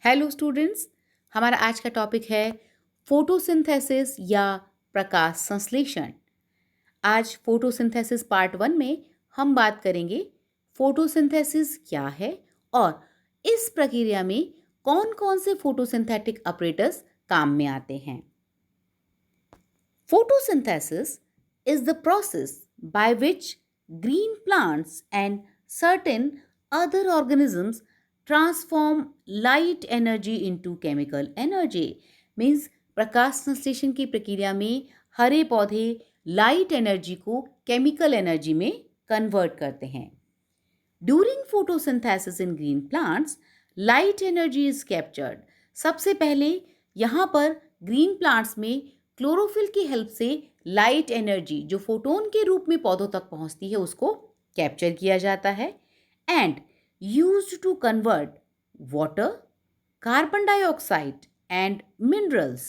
Hello students, हमारा आज का टॉपिक है फोटोसिंथेसिस या प्रकाश संश्लेषण। आज फोटोसिंथेसिस पार्ट 1 में हम बात करेंगे फोटोसिंथेसिस क्या है और इस प्रक्रिया में कौन-कौन से फोटोसिंथेटिक ऑपरेटर्स काम में आते हैं। Photosynthesis is the process by which green plants and certain other organisms transform light energy into chemical energy. Means प्रकाश संश्लेषण की प्रक्रिया में हरे पौधे लाइट एनर्जी को केमिकल एनर्जी में कन्वर्ट करते हैं। During photosynthesis in green plants light energy is captured. सबसे पहले यहाँ पर ग्रीन प्लांट्स में क्लोरोफिल की हेल्प से लाइट एनर्जी जो फोटोन के रूप में पौधों तक पहुंचती है उसको कैप्चर किया जाता है and used to convert water, carbon dioxide and minerals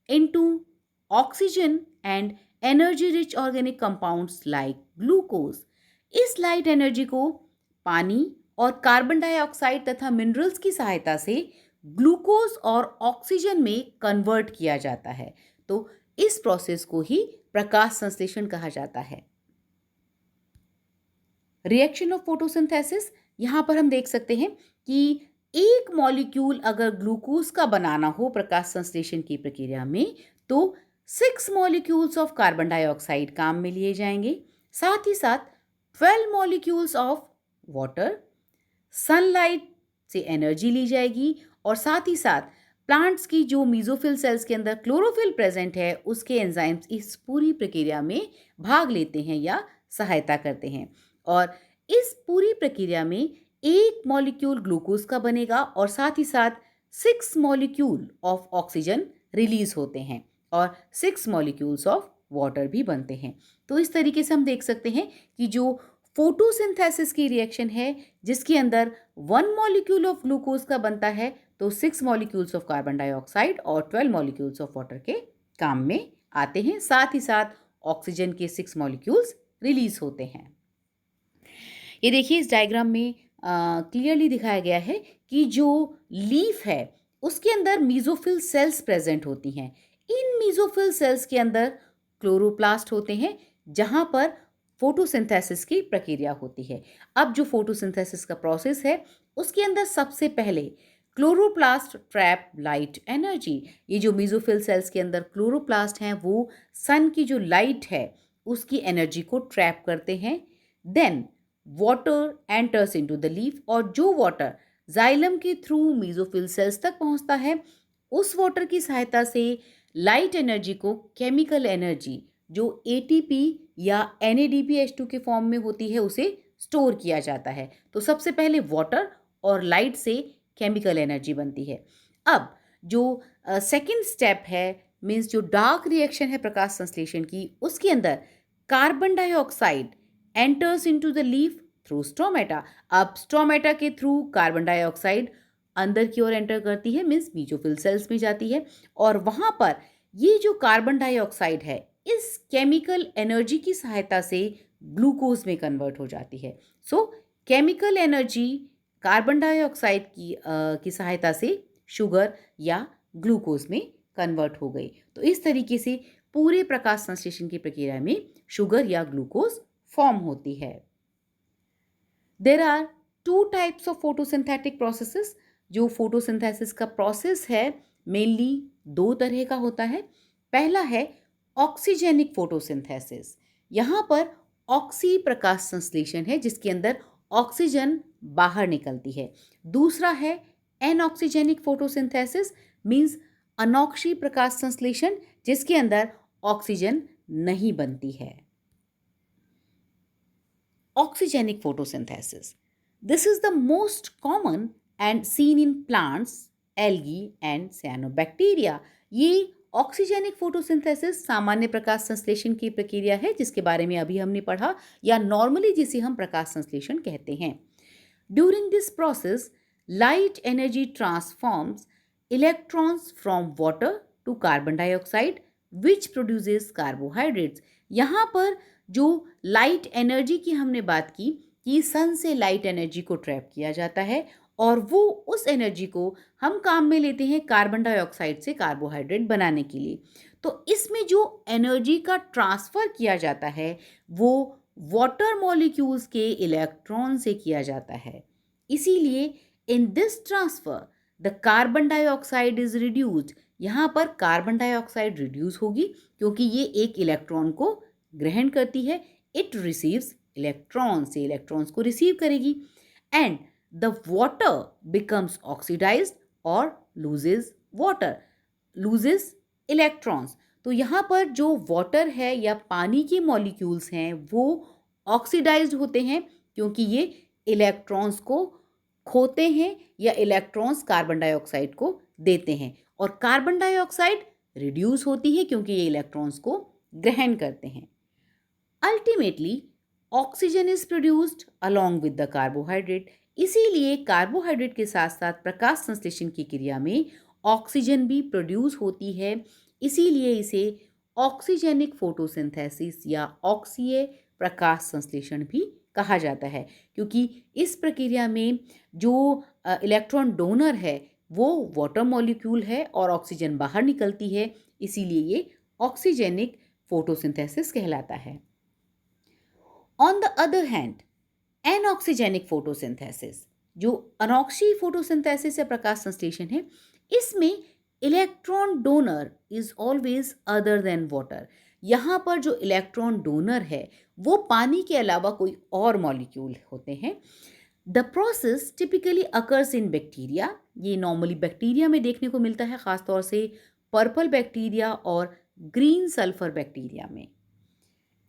into oxygen and energy rich organic compounds like glucose. इस लाइट एनर्जी को पानी और कार्बन डाइऑक्साइड तथा मिनरल्स की सहायता से ग्लूकोज और ऑक्सीजन में कन्वर्ट किया जाता है। तो इस प्रोसेस को ही प्रकाश संश्लेषण कहा जाता है। रिएक्शन ऑफ फोटोसिंथेसिस, यहां पर हम देख सकते हैं कि एक मॉलिक्यूल अगर ग्लूकोज का बनाना हो प्रकाश संश्लेषण की प्रक्रिया में तो 6 मॉलिक्यूल्स ऑफ कार्बन डाइऑक्साइड काम में लिए जाएंगे, साथ ही साथ 12 मॉलिक्यूल्स ऑफ वाटर, सनलाइट से एनर्जी ली जाएगी और साथ ही साथ प्लांट्स की जो मीजोफिल सेल्स के अंदर क्लोरोफिल प्रेजेंट है उसके एंजाइम्स इस पूरी प्रक्रिया में भाग लेते हैं या सहायता करते हैं और इस पूरी प्रक्रिया में एक मॉलिक्यूल ग्लूकोज का बनेगा और साथ ही साथ 6 मॉलिक्यूल ऑफ ऑक्सीजन रिलीज होते हैं और 6 मॉलिक्यूल्स ऑफ वाटर भी बनते हैं। तो इस तरीके से हम देख सकते हैं कि जो फोटोसिंथेसिस की रिएक्शन है जिसके अंदर 1 मॉलिक्यूल ऑफ ग्लूकोज का बनता है तो 6 मॉलिक्यूल्स ऑफ कार्बन डाइऑक्साइड और 12 मॉलिक्यूल्स ऑफ वाटर के काम में आते हैं, साथ ही साथ ऑक्सीजन के 6 मॉलिक्यूल्स रिलीज होते हैं। ये देखिए इस डायग्राम में क्लियरली दिखाया गया है कि जो लीफ है उसके अंदर मीजोफिल सेल्स प्रेजेंट होती हैं। इन मीजोफिल सेल्स के अंदर क्लोरोप्लास्ट होते हैं जहां पर फोटोसिंथेसिस की प्रक्रिया होती है। अब जो फोटोसिंथेसिस का प्रोसेस है उसके अंदर सबसे पहले क्लोरोप्लास्ट ट्रैप लाइट एनर्जी। ये जो मीजोफिल सेल्स के अंदर क्लोरोप्लास्ट हैं वो सन की जो लाइट है उसकी एनर्जी को ट्रैप करते हैं। Then water enters into the leaf और जो वाटर जाइलम के थ्रू मीजोफिल सेल्स तक पहुंचता है उस वाटर की सहायता से लाइट एनर्जी को केमिकल एनर्जी जो एटीपी या NADPH2 के फॉर्म में होती है उसे स्टोर किया जाता है। तो सबसे पहले वाटर और लाइट से केमिकल एनर्जी बनती है। अब जो सेकंड स्टेप है मीन्स जो डार्क रिएक्शन है प्रकाश संश्लेषण की उसके अंदर carbon dioxide enters into the leaf through stomata. अब स्टोमेटा के थ्रू कार्बन डाइऑक्साइड अंदर की ओर एंटर करती है मीन्स मीजोफिल सेल्स में जाती है और वहां पर ये जो कार्बन डाइऑक्साइड है इस केमिकल एनर्जी की सहायता से ग्लूकोज में कन्वर्ट हो जाती है। सो केमिकल एनर्जी कार्बन डाइऑक्साइड की सहायता से शुगर या ग्लूकोज में कन्वर्ट हो गई। तो इस तरीके से पूरे प्रकाश संश्लेषण की प्रक्रिया में शुगर या ग्लूकोज फॉर्म होती है। There are 2 types of photosynthetic processes. जो फोटोसिंथेसिस का प्रोसेस है मेनली 2 तरह का होता है। पहला है ऑक्सीजेनिक फोटोसिंथेसिस। यहाँ पर ऑक्सी प्रकाश संश्लेषण है जिसके अंदर ऑक्सीजन बाहर निकलती है। दूसरा है एनऑक्सीजेनिक फोटोसिंथेसिस मींस अनॉक्सी प्रकाश संश्लेषण जिसके अंदर ऑक्सीजन नहीं बनती है। Oxygenic photosynthesis, this is the most common and seen in plants, algae and cyanobacteria. ये ऑक्सीजेनिक फोटोसिंथेसिस सामान्य प्रकाश संश्लेषण की प्रक्रिया है जिसके बारे में अभी हमने पढ़ा या नॉर्मली जिसे हम प्रकाश संश्लेषण कहते हैं। During this process light energy transforms electrons from water to carbon dioxide which produces carbohydrates. यहाँ पर जो लाइट एनर्जी की हमने बात की कि सन से लाइट एनर्जी को ट्रैप किया जाता है और वो उस एनर्जी को हम काम में लेते हैं कार्बन डाइऑक्साइड से कार्बोहाइड्रेट बनाने के लिए। तो इसमें जो एनर्जी का ट्रांसफ़र किया जाता है वो वाटर मॉलिक्यूल्स के इलेक्ट्रॉन से किया जाता है। इसीलिए in this transfer the carbon dioxide is reduced. यहाँ पर कार्बन डाइऑक्साइड रिड्यूस होगी क्योंकि ये एक इलेक्ट्रॉन को ग्रहण करती है। इट रिसीव्स इलेक्ट्रॉन, से इलेक्ट्रॉन्स को रिसीव करेगी and the water becomes oxidised और लूजेस वाटर, लूजेस इलेक्ट्रॉन्स। तो यहाँ पर जो वाटर है या पानी के मॉलिक्यूल्स हैं वो ऑक्सीडाइज्ड होते हैं क्योंकि ये इलेक्ट्रॉन्स को खोते हैं या इलेक्ट्रॉन्स कार्बन डाइऑक्साइड को देते हैं, और कार्बन डाइऑक्साइड रिड्यूस होती है क्योंकि ये इलेक्ट्रॉन्स को ग्रहण करते हैं। Ultimately oxygen is produced along with the carbohydrate. इसीलिए कार्बोहाइड्रेट के साथ साथ प्रकाश संश्लेषण की क्रिया में ऑक्सीजन भी प्रोड्यूस होती है। इसीलिए इसे ऑक्सीजेनिक फोटोसिंथेसिस या ऑक्सीय प्रकाश संश्लेषण भी कहा जाता है, क्योंकि इस प्रक्रिया में जो इलेक्ट्रॉन डोनर है वो वाटर मॉलिक्यूल है और ऑक्सीजन बाहर निकलती है, इसीलिए ये ऑक्सीजेनिक फोटोसिंथेसिस कहलाता है। On the other hand anoxygenic photosynthesis, जो अनॉक्सी फोटोसिंथेसिस या प्रकाश संश्लेषण है, इसमें electron donor is always other than water. यहाँ पर जो इलेक्ट्रॉन डोनर है वो पानी के अलावा कोई और मॉलिक्यूल होते हैं। The process typically occurs in bacteria. ये नॉर्मली बैक्टीरिया में देखने को मिलता है, खासतौर से पर्पल बैक्टीरिया और ग्रीन सल्फर बैक्टीरिया में।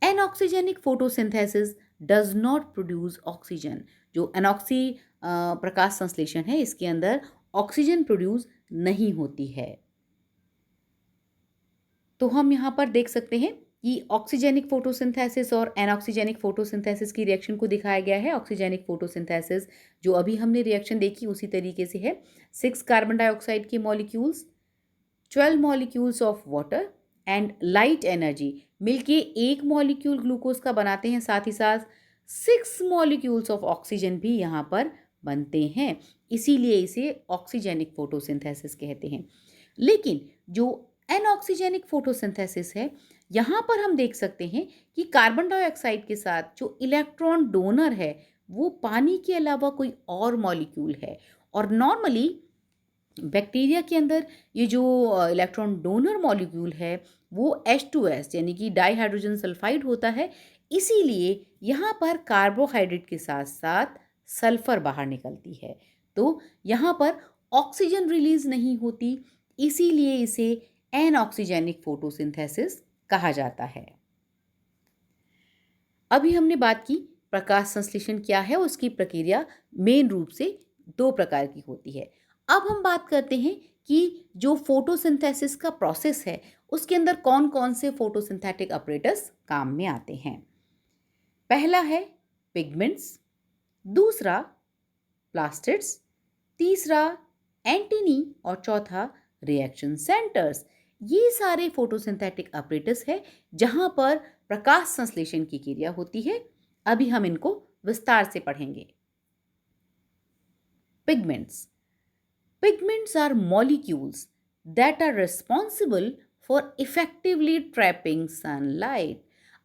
Anoxygenic photosynthesis does not produce oxygen. जो एनॉक्सी प्रकाश संश्लेषण है इसके अंदर ऑक्सीजन प्रोड्यूस नहीं होती है। तो हम यहाँ पर देख सकते हैं कि ऑक्सीजेनिक फोटोसिंथेसिस और एनऑक्सीजेनिक फोटोसिंथेसिस की रिएक्शन को दिखाया गया है। ऑक्सीजेनिक फोटोसिंथेसिस जो अभी हमने रिएक्शन देखी उसी तरीके से है। 6 कार्बन डाइऑक्साइड के molecules, 12 molecules of water and light energy मिलके एक मॉलिक्यूल ग्लूकोज का बनाते हैं। साथ ही साथ 6 मॉलिक्यूल्स ऑफ ऑक्सीजन भी यहाँ पर बनते हैं, इसीलिए इसे ऑक्सीजेनिक फोटोसिंथेसिस कहते हैं। लेकिन जो एनऑक्सीजेनिक फोटोसिंथेसिस है, यहाँ पर हम देख सकते हैं कि कार्बन डाइऑक्साइड के साथ जो इलेक्ट्रॉन डोनर है वो पानी के अलावा कोई और मॉलिक्यूल है। और नॉर्मली बैक्टीरिया के अंदर ये जो इलेक्ट्रॉन डोनर मॉलिक्यूल है वो H2S यानी कि डाई हाइड्रोजन सल्फाइड होता है, इसीलिए यहाँ पर कार्बोहाइड्रेट के साथ साथ सल्फर बाहर निकलती है। तो यहाँ पर ऑक्सीजन रिलीज नहीं होती, इसीलिए इसे एनऑक्सीजेनिक फोटोसिंथेसिस कहा जाता है। अभी हमने बात की प्रकाश संश्लेषण क्या है, उसकी प्रक्रिया मेन रूप से 2 प्रकार की होती है। अब हम बात करते हैं कि जो फोटोसिंथेसिस का प्रोसेस है उसके अंदर कौन कौन से फोटोसिंथेटिक ऑपरेटर्स काम में आते हैं। पहला है पिगमेंट्स, दूसरा प्लास्टिड्स, तीसरा एंटीनी और चौथा रिएक्शन सेंटर्स। ये सारे फोटोसिंथेटिक ऑपरेटर्स है जहां पर प्रकाश संश्लेषण की क्रिया होती है। अभी हम इनको विस्तार से पढ़ेंगे। Pigments are molecules that are responsible for effectively trapping sunlight।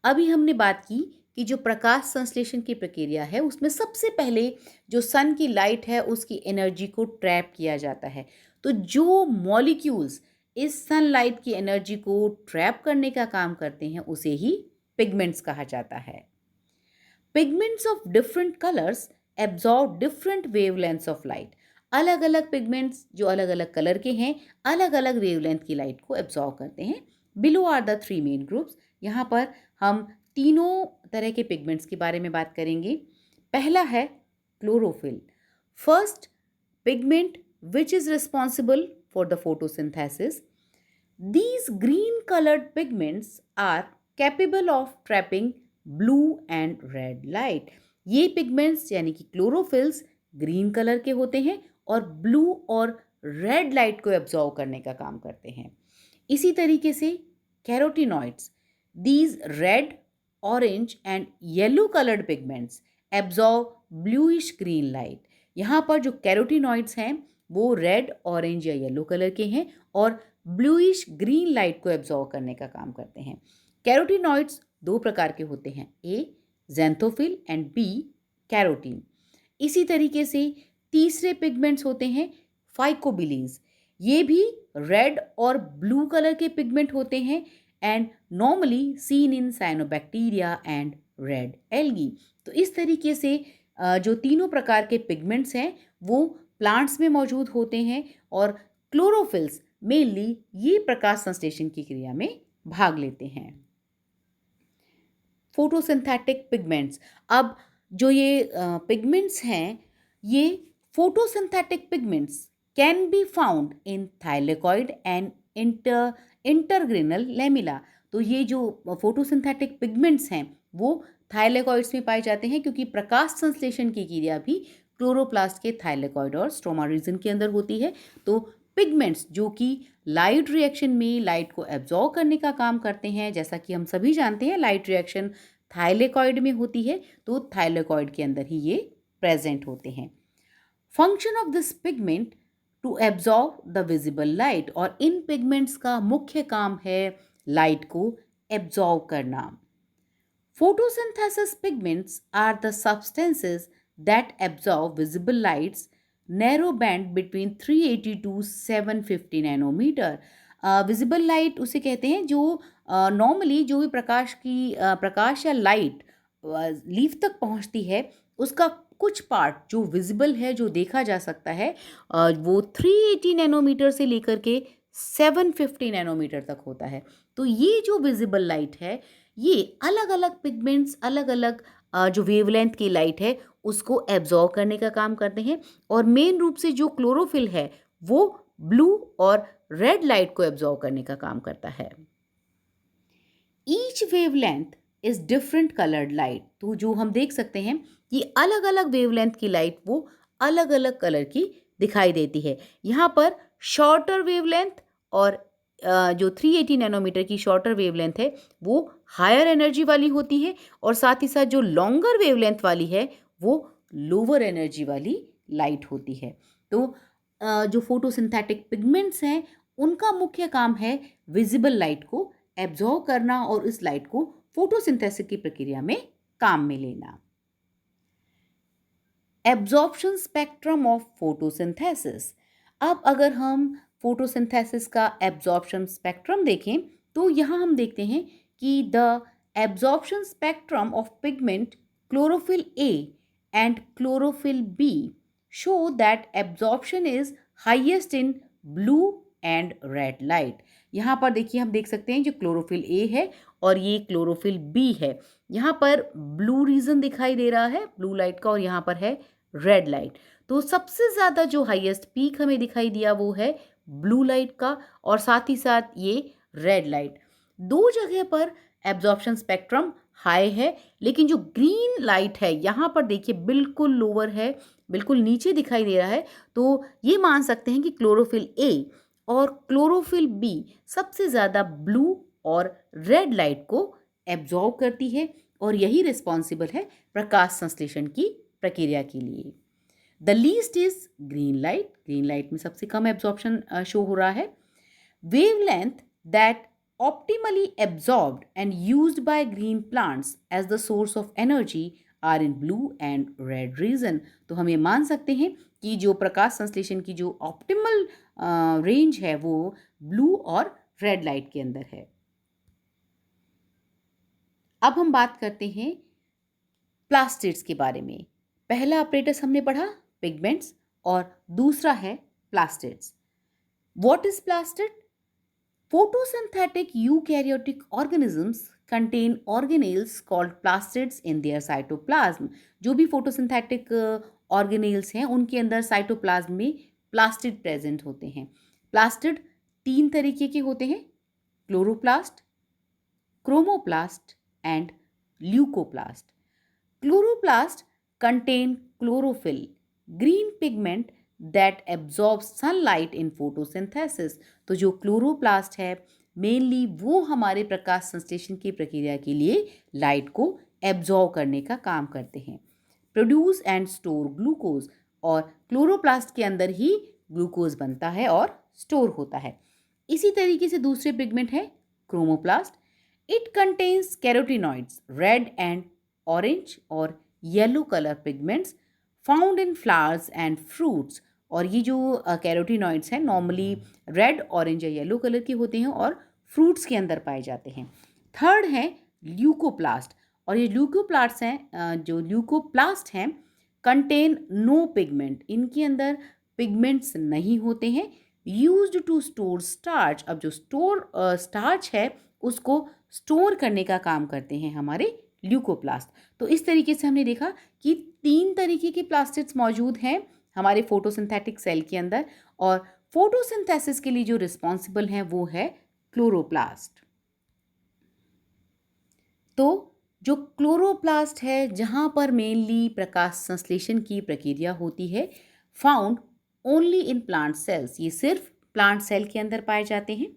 अभी हमने बात की कि जो प्रकाश संश्लेषण की प्रक्रिया है उसमें सबसे पहले जो सन की लाइट है उसकी एनर्जी को ट्रैप किया जाता है। तो जो मॉलिक्यूल्स इस सनलाइट की एनर्जी को ट्रैप करने का काम करते हैं उसे ही पिगमेंट्स कहा जाता है। Pigments of different colours absorb different wavelengths of light. अलग अलग पिगमेंट्स जो अलग अलग कलर के हैं अलग अलग वेवलेंथ की लाइट को एब्जॉर्ब करते हैं। Below are the 3 main groups. यहाँ पर हम तीनों तरह के पिगमेंट्स के बारे में बात करेंगे। पहला है chlorophyll. First pigment which is responsible for the photosynthesis. These green colored pigments are capable of trapping blue and red light। ये पिगमेंट्स यानी कि क्लोरोफिल्स ग्रीन कलर के होते हैं और ब्लू और रेड लाइट को एब्जॉर्व करने का काम करते हैं। इसी तरीके से carotenoids, these red, orange and yellow coloured pigments absorb bluish green light. यहाँ पर जो कैरोटीनॉइड्स हैं वो रेड, ऑरेंज या येलो कलर के हैं और ब्लूइश ग्रीन लाइट को एब्जॉर्व करने का काम करते हैं। कैरोटीनॉइड्स दो प्रकार के होते हैं, ए ज़ैंथोफिल एंड बी कैरोटीन। इसी तरीके से तीसरे पिगमेंट्स होते हैं फाइकोबिलीन्स। ये भी रेड और ब्लू कलर के पिगमेंट होते हैं and normally seen in cyanobacteria and red algae. तो इस तरीके से जो तीनों प्रकार के पिगमेंट्स हैं वो प्लांट्स में मौजूद होते हैं और क्लोरोफिल्स मेनली ये प्रकाश संश्लेषण की क्रिया में भाग लेते हैं। Photosynthetic pigments. अब जो ये पिगमेंट्स हैं, ये photosynthetic pigments can be found in thylakoid and intergranal lamella. तो ये जो फोटोसिंथेटिक पिगमेंट्स हैं वो थाइलेकॉइड्स में पाए जाते हैं, क्योंकि प्रकाश संश्लेषण की क्रिया भी क्लोरोप्लास्ट के थाइलेकॉइड और स्ट्रोमा रीजन के अंदर होती है। तो पिगमेंट्स जो कि लाइट रिएक्शन में लाइट को एब्जॉर्ब करने का काम करते हैं, जैसा कि हम सभी जानते हैं लाइट रिएक्शन थाइलेकॉइड में होती है, तो थाइलेकॉइड के अंदर ही ये प्रेजेंट होते हैं। Function of this pigment to absorb the visible light, और इन पिगमेंट्स का मुख्य काम है लाइट को एब्जॉर्ब करना। Photosynthesis pigments are the substances that absorb visible lights narrow band between 380 to 750 nanometre. Visible light उसे कहते हैं जो नॉर्मली जो भी प्रकाश या लाइट लीफ तक पहुंचती है उसका कुछ पार्ट जो विजिबल है, जो देखा जा सकता है, वो 380 नैनोमीटर से लेकर के 750 नैनोमीटर तक होता है। तो ये जो विजिबल लाइट है ये अलग अलग पिगमेंट्स, अलग अलग जो वेवलेंथ की लाइट है उसको एब्जॉर्ब करने का काम करते हैं, और मेन रूप से जो क्लोरोफिल है वो ब्लू और रेड लाइट को एब्जॉर्ब करने का काम करता है। Each wavelength is different coloured light. तो जो हम देख सकते हैं कि अलग अलग वेवलेंथ की लाइट वो अलग अलग कलर की दिखाई देती है। यहाँ पर शॉर्टर वेवलेंथ और जो 380 नैनोमीटर की शॉर्टर वेवलेंथ है वो हायर एनर्जी वाली होती है, और साथ ही साथ जो लॉन्गर वेवलेंथ वाली है वो लोअर एनर्जी वाली लाइट होती है। तो जो फोटोसिंथेटिक पिगमेंट्स हैं उनका मुख्य काम है विजिबल लाइट को एब्जॉर्ब करना और इस लाइट को फोटोसिंथेसिस की प्रक्रिया में काम में लेना। Absorption spectrum of photosynthesis. अब अगर हम फोटोसिंथेसिस का एब्जॉर्प्शन स्पेक्ट्रम देखें तो यहाँ हम देखते हैं कि the absorption spectrum of pigment chlorophyll A and chlorophyll B show that absorption is highest in blue and red light. यहाँ पर देखिए, हम देख सकते हैं जो क्लोरोफिल ए है और ये क्लोरोफिल बी है। यहाँ पर ब्लू रीजन दिखाई दे रहा है ब्लू लाइट का, और यहाँ पर है रेड लाइट। तो सबसे ज़्यादा जो हाईएस्ट पीक हमें दिखाई दिया वो है ब्लू लाइट का, और साथ ही साथ ये रेड लाइट। दो जगह पर एब्जॉर्प्शन स्पेक्ट्रम हाई है, लेकिन जो ग्रीन लाइट है यहाँ पर देखिए बिल्कुल लोअर है, बिल्कुल नीचे दिखाई दे रहा है। तो ये मान सकते हैं कि क्लोरोफिल ए और क्लोरोफिल बी सबसे ज़्यादा ब्लू और रेड लाइट को एब्जॉर्ब करती है, और यही रिस्पॉन्सिबल है प्रकाश संश्लेषण की प्रक्रिया के लिए। The least is green light. Green light में सबसे कम एब्जॉर्प्शन शो हो रहा है। Wavelength that optimally absorbed and used by green plants as the source of energy are in blue and red region। तो हम ये मान सकते हैं कि जो प्रकाश संश्लेषण की जो ऑप्टिमल रेंज है वो ब्लू और रेड लाइट के अंदर है। अब हम बात करते हैं प्लास्टिड्स के बारे में। पहला अपरेटस हमने पढ़ा पिगमेंट्स और दूसरा है plastids. What is plastid? Photosynthetic eukaryotic organisms contain organelles called plastids in their cytoplasm। जो भी photosynthetic organelles हैं उनके अंदर साइटोप्लाज्म में प्लास्टिड प्रेजेंट होते हैं। प्लास्टिड 3 तरीके के होते हैं, chloroplast, chromoplast and leucoplast. Chloroplast contain chlorophyll, green pigment that absorbs sunlight in photosynthesis। तो जो क्लोरोप्लास्ट है मेनली वो हमारे प्रकाश संश्लेषण की प्रक्रिया के लिए लाइट को एब्जॉर्ब करने का काम करते हैं। Produce and store glucose. और क्लोरोप्लास्ट के अंदर ही ग्लूकोज बनता है और स्टोर होता है। इसी तरीके से दूसरे पिगमेंट है chromoplast. It contains carotenoids, red and orange और yellow colour pigments found in flowers and fruits. और ये जो कैरोटीनॉइड्स हैं नॉर्मली रेड, ऑरेंज या येलो कलर के होते हैं और फ्रूट्स के अंदर पाए जाते हैं। थर्ड है ल्यूकोप्लास्ट। और ये ल्यूकोप्लास्ट हैं जो ल्यूकोप्लास्ट हैं कंटेन नो पिगमेंट, इनके अंदर पिगमेंट्स नहीं होते हैं। Used to store starch. अब जो स्टार्च है उसको स्टोर करने का काम करते हैं हमारे ल्यूकोप्लास्ट। तो इस तरीके से हमने देखा कि 3 तरीके के प्लास्टिड्स मौजूद हैं हमारे फोटोसिंथेटिक सेल के अंदर, और फोटोसिंथेसिस के लिए जो रिस्पॉन्सिबल हैं वो है क्लोरोप्लास्ट। तो जो क्लोरोप्लास्ट है जहाँ पर मेनली प्रकाश संश्लेषण की प्रक्रिया होती है, found only in plant cells, ये सिर्फ प्लांट सेल के अंदर पाए जाते हैं।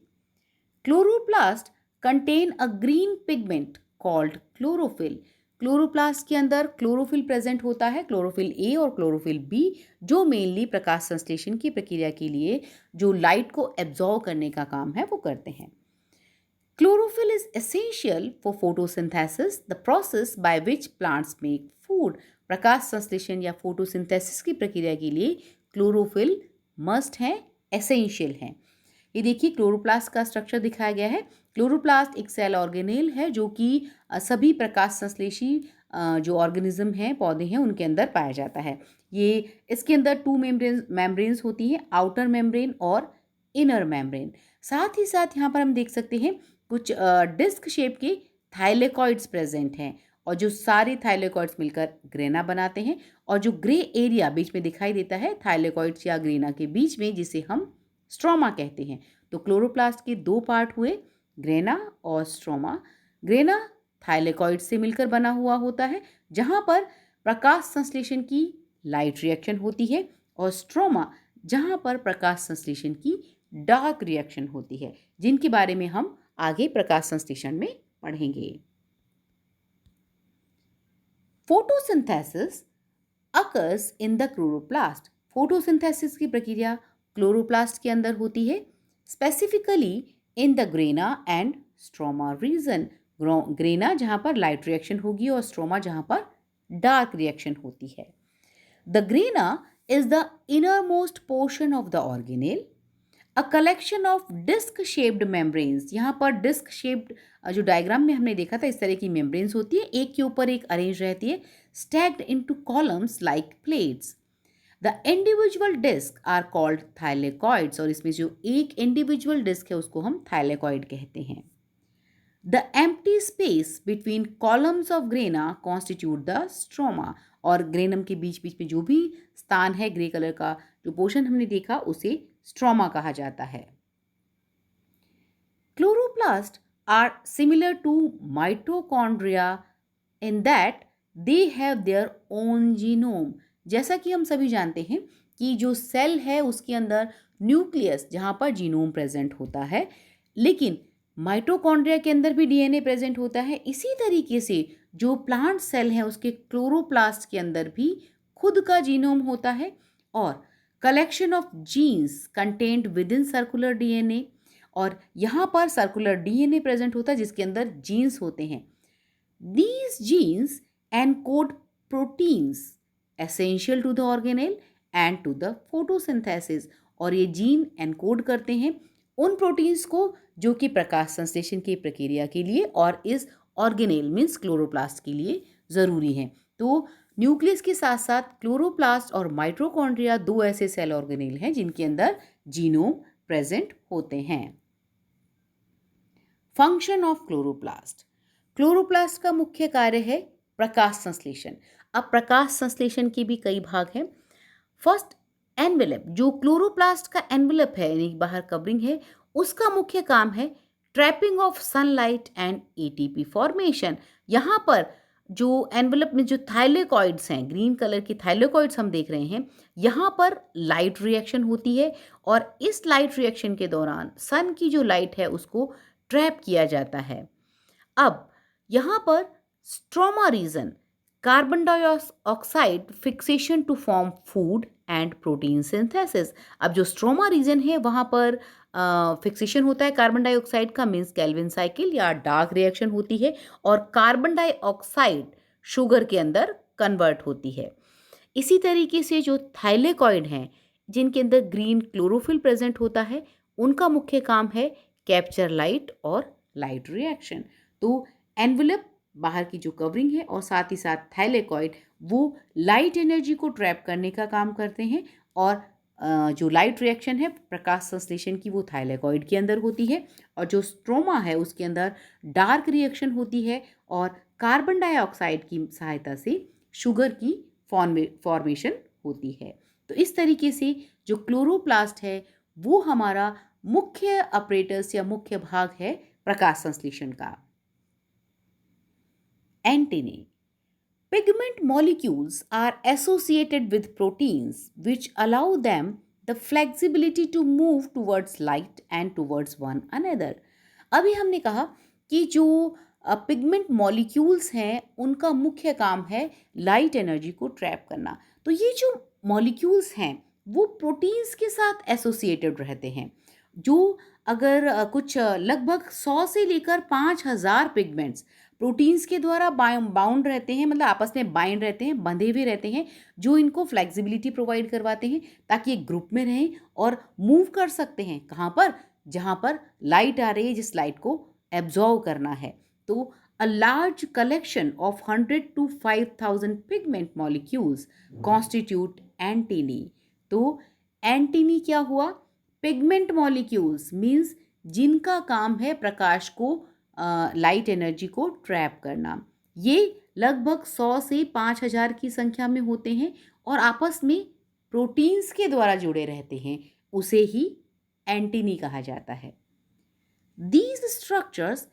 Chloroplast contain a green pigment called chlorophyll. Chloroplast के अंदर क्लोरोफिल प्रेजेंट होता है, क्लोरोफिल ए और क्लोरोफिल बी, जो मेनली प्रकाश संश्लेषण की प्रक्रिया के लिए जो लाइट को एब्जॉर्व करने का काम है वो करते हैं। Chlorophyll is essential for photosynthesis, the process by which plants make food. प्रकाश संश्लेषण या फोटोसिंथेसिस की प्रक्रिया के लिए क्लोरोफिल मस्ट है, एसेंशियल है। ये देखिए क्लोरोप्लास्ट का स्ट्रक्चर दिखाया गया है। क्लोरोप्लास्ट एक सेल ऑर्गेनेल है जो कि सभी प्रकाश संश्लेषी जो ऑर्गेनिज्म हैं, पौधे हैं, उनके अंदर पाया जाता है। ये इसके अंदर 2 मेम्ब्रेन्स होती हैं, आउटर मेम्ब्रेन और इनर मेम्ब्रेन। साथ ही साथ यहाँ पर हम देख सकते हैं कुछ डिस्क शेप के थाइलेकॉइड्स प्रेजेंट हैं, और जो सारे थाइलेकॉइड्स मिलकर ग्रेना बनाते हैं। और जो ग्रे एरिया बीच में दिखाई देता है थाइलेकॉइड्स या ग्रेना के बीच में, जिसे हम स्ट्रोमा कहते हैं। तो क्लोरोप्लास्ट के 2 पार्ट हुए, ग्रेना और स्ट्रोमा। ग्रेना थाइलेकॉइड्स से मिलकर बना हुआ होता है जहाँ पर प्रकाश संश्लेषण की लाइट रिएक्शन होती है, और स्ट्रोमा जहाँ पर प्रकाश संश्लेषण की डार्क रिएक्शन होती है, जिनके बारे में हम आगे प्रकाश संश्लेषण में पढ़ेंगे। Photosynthesis occurs in the chloroplast. Photosynthesis की प्रक्रिया क्लोरोप्लास्ट के अंदर होती है, specifically in the grana and stroma region. Grana जहाँ पर लाइट रिएक्शन होगी और स्ट्रोमा जहाँ पर डार्क रिएक्शन होती है। The grana is the innermost portion of the organelle, a collection of disc shaped membranes. यहाँ पर डिस्क शेप्ड जो डायग्राम में हमने देखा था, इस तरह की मेम्ब्रेन्स होती है, एक के ऊपर एक अरेंज रहती है, stacked into columns like plates. The individual disc are called thylakoids. और इसमें जो एक इंडिविजुअल डिस्क है उसको हम थाइलेकॉइड कहते हैं। The empty space between columns of grana constitute the stroma. और ग्रेनम के बीच बीच में जो भी स्थान है, ग्रे कलर का जो पोर्शन हमने देखा, उसे स्ट्रोमा कहा जाता है। Chloroplast are similar to mitochondria in that they have their own genome. जैसा कि हम सभी जानते हैं कि जो सेल है उसके अंदर न्यूक्लियस जहाँ पर जीनोम प्रेजेंट होता है, लेकिन माइटोकॉन्ड्रिया के अंदर भी डीएनए प्रेजेंट होता है। इसी तरीके से जो प्लांट सेल है उसके क्लोरोप्लास्ट के अंदर भी खुद का जीनोम होता है, और collection of genes content within circular DNA. और यहाँ पर सर्कुलर डीएनए प्रेजेंट होता है जिसके अंदर जीन्स होते हैं। These genes encode proteins essential to the organelle and to the photosynthesis. और ये जीन एनकोड करते हैं उन प्रोटीन्स को जो कि प्रकाश संश्लेषण की प्रक्रिया के लिए और इस ऑर्गेनेल मीन्स क्लोरोप्लास्ट के लिए ज़रूरी हैं। तो न्यूक्लियस के साथ साथ क्लोरोप्लास्ट और माइटोकॉन्ड्रिया 2 ऐसे सेल ऑर्गेनेल हैं जिनके अंदर जीनोम प्रेजेंट होते हैं। Function of chloroplast. क्लोरोप्लास्ट का मुख्य कार्य है प्रकाश संश्लेषण। अब प्रकाश संश्लेषण के भी कई भाग हैं। First, envelope. जो क्लोरोप्लास्ट का एनवेलप है यानी बाहर कवरिंग है, उसका मुख्य काम है trapping of sunlight and ATP formation. यहाँ पर जो एनवेलप में जो थाइलेकॉइड्स हैं, ग्रीन कलर के थाइलेकॉइड्स हम देख रहे हैं, यहाँ पर लाइट रिएक्शन होती है, और इस लाइट रिएक्शन के दौरान सन की जो लाइट है उसको ट्रैप किया जाता है। अब यहाँ पर stroma region, carbon dioxide fixation to form food and protein synthesis. अब जो स्ट्रोमा रीजन है वहाँ पर फिक्सेशन होता है कार्बन डाइऑक्साइड का, मीन्स केल्विन साइकिल या डार्क रिएक्शन होती है और कार्बन डाइऑक्साइड शुगर के अंदर कन्वर्ट होती है। इसी तरीके से जो थाइलेकॉइड हैं जिनके अंदर ग्रीन क्लोरोफिल प्रेजेंट होता है, उनका मुख्य काम है कैप्चर लाइट और लाइट रिएक्शन। तो एनवलप बाहर की जो कवरिंग है और साथ ही साथ थाइलेकॉइड वो लाइट एनर्जी को ट्रैप करने का काम करते हैं और जो लाइट रिएक्शन है प्रकाश संश्लेषण की वो थाइलेकॉइड के अंदर होती है और जो स्ट्रोमा है उसके अंदर डार्क रिएक्शन होती है और कार्बन डाइऑक्साइड की सहायता से शुगर की फॉर्मेशन होती है। तो इस तरीके से जो क्लोरोप्लास्ट है वो हमारा मुख्य अपरेटस या मुख्य भाग है प्रकाश संश्लेषण का। Antennae. Pigment molecules are associated with proteins which allow them the flexibility to move towards light and towards one another. अभी हमने कहा कि जो पिगमेंट मॉलिक्यूल्स हैं उनका मुख्य काम है लाइट एनर्जी को ट्रैप करना। तो ये जो मॉलिक्यूल्स हैं वो प्रोटीन्स के साथ एसोसिएटेड रहते हैं। जो अगर कुछ लगभग 100 से लेकर 5000 पिगमेंट्स प्रोटीन्स के द्वारा बाउंड रहते हैं, मतलब आपस में बाइंड रहते हैं, बंधे हुए रहते हैं, जो इनको फ्लेक्सिबिलिटी प्रोवाइड करवाते हैं ताकि ये ग्रुप में रहें और मूव कर सकते हैं। कहाँ पर? जहाँ पर लाइट आ रही है, जिस लाइट को एब्जॉर्व करना है। तो a large collection of 100 to 5000 pigment molecules constitute antennae. तो एंटीनी क्या हुआ? पिगमेंट मॉलिक्यूल्स मीन्स जिनका काम है प्रकाश को लाइट एनर्जी को ट्रैप करना। ये लगभग 100 से 5000 की संख्या में होते हैं और आपस में प्रोटीन्स के द्वारा जुड़े रहते हैं, उसे ही एंटीनी कहा जाता है। These structures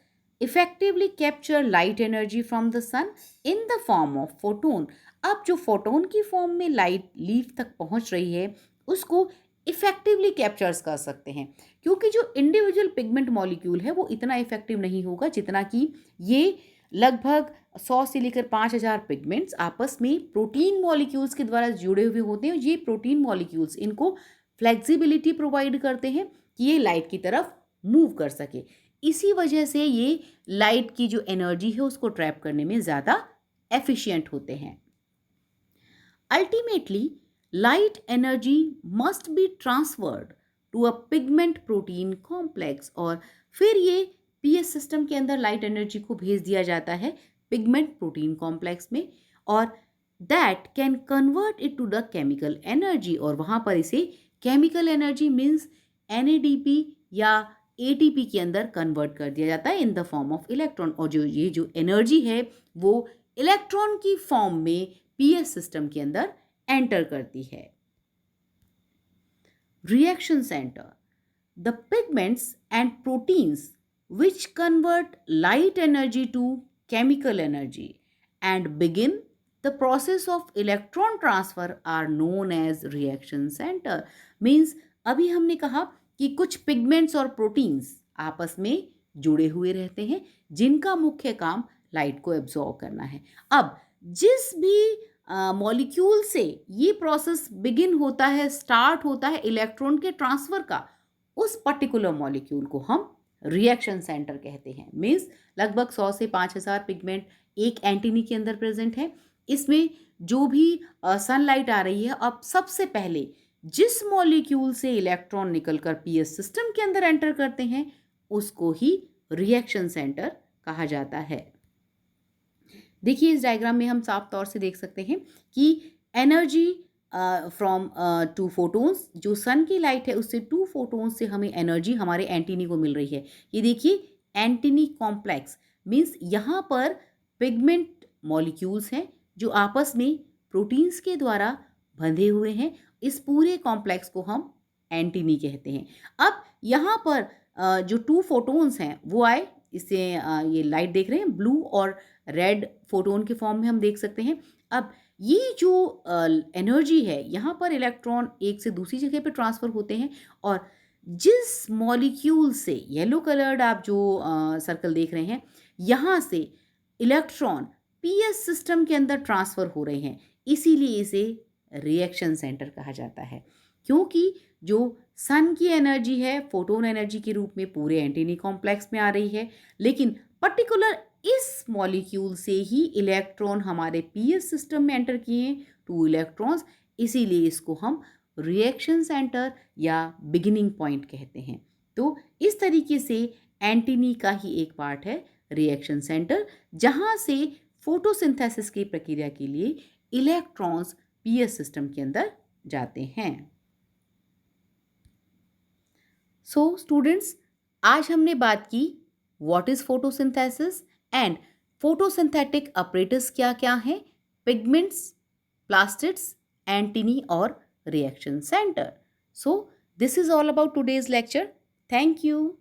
effectively capture light energy from the sun in the form of photon. अब जो फोटोन की फॉर्म में लाइट लीफ तक पहुंच रही है उसको इफेक्टिवली कैप्चर्स कर सकते हैं, क्योंकि जो इंडिविजुअल पिगमेंट मॉलिक्यूल है वो इतना इफेक्टिव नहीं होगा जितना कि ये लगभग 100 से लेकर 5000 पिगमेंट्स आपस में प्रोटीन मॉलिक्यूल्स के द्वारा जुड़े हुए होते हैं। ये प्रोटीन मॉलिक्यूल्स इनको फ्लेक्सिबिलिटी प्रोवाइड करते हैं कि ये लाइट की तरफ मूव कर सके। इसी वजह से ये लाइट की जो एनर्जी है उसको ट्रैप करने में ज़्यादा एफिशिएंट होते हैं। Ultimately light energy must be transferred to a pigment protein complex और फिर ये पीएस सिस्टम के अंदर लाइट एनर्जी को भेज दिया जाता है पिगमेंट प्रोटीन कॉम्प्लेक्स में और that can convert it to the chemical energy और वहाँ पर इसे केमिकल एनर्जी मीन्स NADP या ATP के अंदर कन्वर्ट कर दिया जाता है in the form of electron और ये जो एनर्जी है वो इलेक्ट्रॉन की फॉर्म में पीएस सिस्टम के अंदर एंटर करती है। Reaction centre. The pigments and proteins which convert light energy to chemical energy and begin the process of electron transfer are known as reaction centre. Means अभी हमने कहा कि कुछ पिगमेंट्स और प्रोटीन्स आपस में जुड़े हुए रहते हैं जिनका मुख्य काम लाइट को एब्जॉर्ब करना है। अब जिस भी मॉलिक्यूल से ये प्रोसेस बिगिन होता है, स्टार्ट होता है इलेक्ट्रॉन के ट्रांसफर का, उस पर्टिकुलर मॉलिक्यूल को हम रिएक्शन सेंटर कहते हैं। मीन्स लगभग 100 से 5000 पिगमेंट एक एंटीनी के अंदर प्रेजेंट है। इसमें जो भी सनलाइट आ रही है, अब सबसे पहले जिस मॉलिक्यूल से इलेक्ट्रॉन निकलकर पीएस सिस्टम के अंदर एंटर करते हैं उसको ही रिएक्शन सेंटर कहा जाता है। देखिए इस डायग्राम में हम साफ तौर से देख सकते हैं कि एनर्जी फ्रॉम 2 फोटोन्स, जो सन की लाइट है उससे 2 फोटोन्स से हमें एनर्जी हमारे एंटीनी को मिल रही है। ये देखिए एंटीनी कॉम्प्लेक्स मीन्स यहाँ पर पिगमेंट मॉलिक्यूल्स हैं जो आपस में प्रोटीन्स के द्वारा बंधे हुए हैं। इस पूरे कॉम्प्लेक्स को हम एंटीनी कहते हैं। अब यहाँ पर जो 2 फोटोन्स हैं वो आए, इससे ये लाइट देख रहे हैं ब्लू और रेड फोटोन के फॉर्म में हम देख सकते हैं। अब ये जो एनर्जी है यहाँ पर इलेक्ट्रॉन एक से दूसरी जगह पे ट्रांसफ़र होते हैं और जिस मॉलिक्यूल से येलो कलर्ड आप जो सर्कल देख रहे हैं यहाँ से इलेक्ट्रॉन पीएस सिस्टम के अंदर ट्रांसफ़र हो रहे हैं, इसीलिए इसे रिएक्शन सेंटर कहा जाता है, क्योंकि जो सन की एनर्जी है फोटोन एनर्जी के रूप में पूरे एंटीनी कॉम्प्लेक्स में आ रही है, लेकिन पर्टिकुलर इस मॉलिक्यूल से ही इलेक्ट्रॉन हमारे पीएस सिस्टम में एंटर किए हैं, 2 इलेक्ट्रॉन्स, इसीलिए इसको हम रिएक्शन सेंटर या बिगिनिंग पॉइंट कहते हैं। तो इस तरीके से एंटीनी का ही एक पार्ट है रिएक्शन सेंटर, जहां से फोटोसिंथेसिस की प्रक्रिया के लिए इलेक्ट्रॉन्स पीएस सिस्टम के अंदर जाते हैं। सो स्टूडेंट्स, आज हमने बात की what is photosynthesis and photosynthetic apparatus क्या क्या हैं, पिगमेंट्स, प्लास्टिड्स, एंटीनी और reaction centre. So this is all about today's lecture. Thank you.